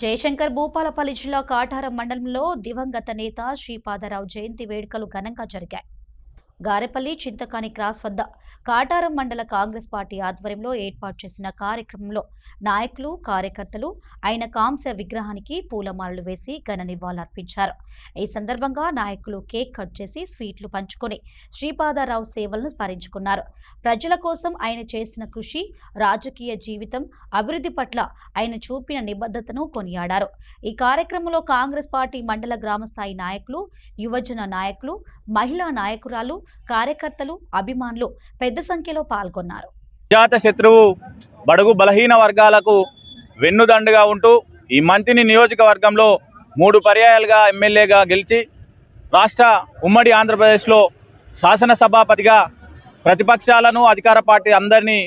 జయశంకర్ భూపాలపల్లి జిల్లా కాటారం మండలంలో దివంగత నేత శ్రీపాదరావు జయంతి వేడుకలు ఘనంగా జరిగాయి. గారెపల్లి చింతకాని క్రాస్ వద్ద కాటారం మండల కాంగ్రెస్ పార్టీ ఆధ్వర్యంలో ఏర్పాటు చేసిన కార్యక్రమంలో నాయకులు, కార్యకర్తలు ఆయన కాంస్య విగ్రహానికి పూలమాలలు వేసి ఘన నివాళులర్పించారు. ఈ సందర్భంగా నాయకులు కేక్ కట్ చేసి స్వీట్లు పంచుకొని శ్రీపాదరావు సేవలను స్మరించుకున్నారు. ప్రజల కోసం ఆయన చేసిన కృషి, రాజకీయ జీవితం, అభివృద్ధి పట్ల ఆయన చూపిన నిబద్ధతను కొనియాడారు. ఈ కార్యక్రమంలో కాంగ్రెస్ పార్టీ మండల గ్రామస్థాయి నాయకులు, యువజన నాయకులు, మహిళా నాయకురాలు, కార్యకర్తలు, అభిమానులు పెద్ద సంఖ్యలో పాల్గొన్నారు. జాత శత్రువు బడుగు బలహీన వర్గాలకు వెన్నుదండుగా ఉంటూ ఈ మంతిని నియోజకవర్గంలో 3 పర్యాయాలుగా ఎమ్మెల్యేగా గెలిచి రాష్ట్ర ఉమ్మడి ఆంధ్రప్రదేశ్లో శాసనసభాపతిగా ప్రతిపక్షాలను, అధికార పార్టీ అందరినీ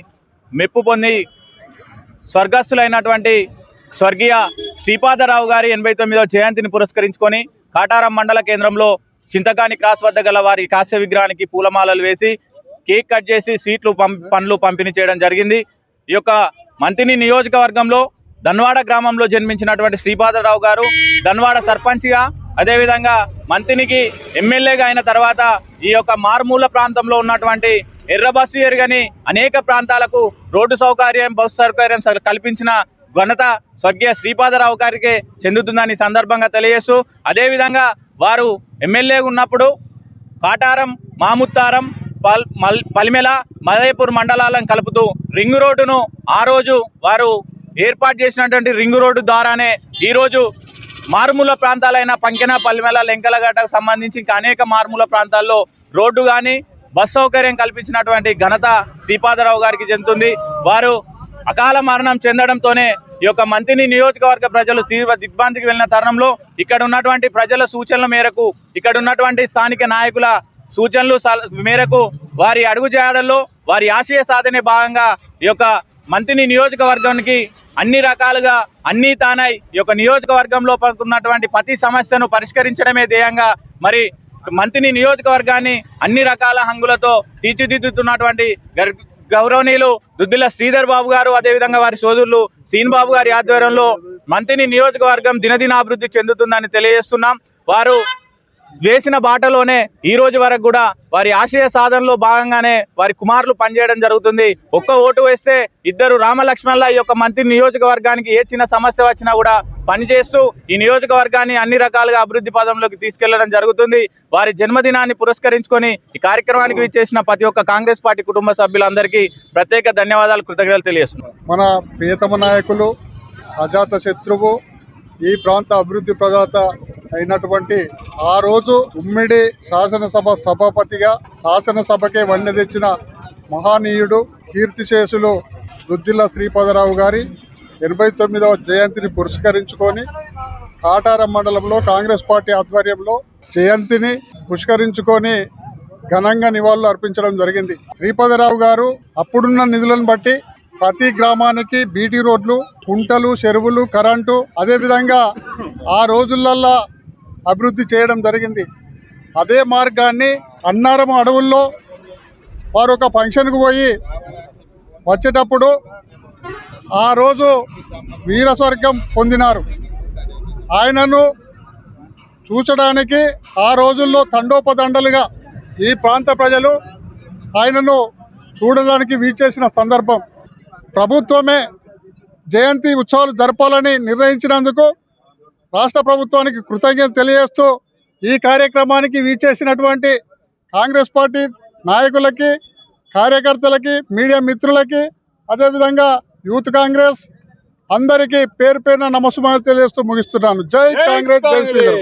మెప్పు పొంది స్వర్గస్థులైనటువంటి స్వర్గీయ శ్రీపాదరావు గారి 89వ జయంతిని పురస్కరించుకొని కాటారం మండల కేంద్రంలో చింతకాని క్రాస్ వద్ద గల వారి కాంస్య విగ్రహానికి పూలమాలలు వేసి కేక్ కట్ చేసి స్వీట్లు పండ్లు పంపిణీ చేయడం జరిగింది. ఈ యొక్క మంతిని నియోజకవర్గంలో ధన్వాడ గ్రామంలో జన్మించినటువంటి శ్రీపాదరావు గారు ధన్వాడ సర్పంచ్గా, అదేవిధంగా మంతినికి ఎమ్మెల్యేగా అయిన తర్వాత ఈ యొక్క మారుమూల ప్రాంతంలో ఉన్నటువంటి ఎర్రబస్సు ఎరుగని అనేక ప్రాంతాలకు రోడ్డు సౌకర్యం, బస్సు సౌకర్యం కల్పించిన ఘనత స్వర్గీయ శ్రీపాదరావు గారికి చెందుతుందని సందర్భంగా తెలియజేస్తూ, అదేవిధంగా వారు ఎమ్మెల్యేగా ఉన్నప్పుడు కాటారం, మాముత్తారం, పలిమెల, మదయపూర్ మండలాలను కలుపుతూ రింగ్ రోడ్డును ఆ రోజు వారు ఏర్పాటు చేసినటువంటి రింగ్ రోడ్డు ద్వారానే ఈరోజు మారుమూల ప్రాంతాలైన పంకెన, పలిమెల, లెంకలగడ్డకు సంబంధించి ఇంకా అనేక మారుమూల ప్రాంతాల్లో రోడ్డు కానీ బస్ సౌకర్యం కల్పించినటువంటి ఘనత శ్రీపాదరావు గారికి చెందుతుంది. వారు అకాల మరణం చెందడంతోనే ఈ యొక్క మంతిని నియోజకవర్గ ప్రజలు తీవ్ర దిగ్భ్రాంతికి వెళ్ళిన తరుణంలో ఇక్కడ ఉన్నటువంటి ప్రజల సూచనల మేరకు, ఇక్కడ ఉన్నటువంటి స్థానిక నాయకుల సూచనలు మేరకు వారి అడుగుజాడల్లో వారి ఆశయ సాధనే భాగంగా ఈ యొక్క మంతిని నియోజకవర్గానికి అన్ని రకాలుగా అన్నీ తానై ఈ యొక్క నియోజకవర్గంలో ఉన్నటువంటి ప్రతి సమస్యను పరిష్కరించడమే ధ్యేయంగా మరి మంతిని నియోజకవర్గాన్ని అన్ని రకాల హంగులతో తీర్చిదిద్దుతున్నటువంటి గౌరవనీయులు దుద్దిల శ్రీధర్ బాబు గారు, అదేవిధంగా వారి సోదరులు సీన్ బాబు గారి ఆధ్వర్యంలో మంతిని నియోజకవర్గం దినదినాభివృద్ధి చెందుతుందని తెలియజేస్తున్నాం. వారు వేసిన బాటలోనే ఈ రోజు వరకు కూడా వారి ఆశయ సాధనలో భాగంగానే వారి కుమారులు పనిచేయడం జరుగుతుంది. ఒక్క ఓటు వేస్తే 2 రామలక్ష్మణుల ఈ యొక్క మంతిని నియోజకవర్గానికి ఏ చిన్న సమస్య వచ్చినా కూడా పనిచేస్తూ ఈ నియోజకవర్గాన్ని అన్ని రకాలుగా అభివృద్ధి పదంలోకి తీసుకెళ్లడం జరుగుతుంది. వారి జన్మదినాన్ని పురస్కరించుకొని ఈ కార్యక్రమానికి విచ్చేసిన ప్రతి ఒక్క కాంగ్రెస్ పార్టీ కుటుంబ సభ్యులందరికీ ప్రత్యేక ధన్యవాదాలు, కృతజ్ఞతలు తెలియజేస్తున్నాం. మన ప్రియతమ నాయకులు, అజాత శత్రువు, ఈ ప్రాంత అభివృద్ధి ప్రదాత అయినటువంటి ఆ రోజు ఉమ్మిడి శాసనసభ సభాపతిగా శాసనసభకే వన్నె తెచ్చిన మహానీయుడు, కీర్తిశేషులు దుద్దిల్ల శ్రీపాదరావు గారి 89వ జయంతిని పురస్కరించుకొని కాటారం మండలంలో కాంగ్రెస్ పార్టీ ఆధ్వర్యంలో జయంతిని పురస్కరించుకొని ఘనంగా నివాళులు అర్పించడం జరిగింది. శ్రీపాదరావు గారు అప్పుడున్న నిధులను బట్టి ప్రతి గ్రామానికి బీటీ రోడ్లు, కుంటలు, చెరువులు, కరెంటు, అదేవిధంగా ఆ రోజులల్లో అభివృద్ధి చేయడం జరిగింది. అదే మార్గాన్ని అన్నారం అడవుల్లో వారు ఒక ఫంక్షన్కు పోయి వచ్చేటప్పుడు ఆ రోజు వీరస్వర్గం పొందినారు. ఆయనను చూచడానికి ఆ రోజుల్లో తండోపదండలుగా ఈ ప్రాంత ప్రజలు ఆయనను చూడడానికి వీచేసిన సందర్భం. ప్రభుత్వమే జయంతి ఉత్సవాలు జరపాలని నిర్ణయించినందుకు రాష్ట్ర ప్రభుత్వానికి కృతజ్ఞత తెలియజేస్తూ ఈ కార్యక్రమానికి వీచేసినటువంటి కాంగ్రెస్ పార్టీ నాయకులకి, కార్యకర్తలకి, మీడియా మిత్రులకి, అదేవిధంగా యూత్ కాంగ్రెస్ అందరికీ పేరు పేరున నమస్కారం తెలియజేస్తూ ముగిస్తున్నాను. జై కాంగ్రెస్, జై శ్రీధర్.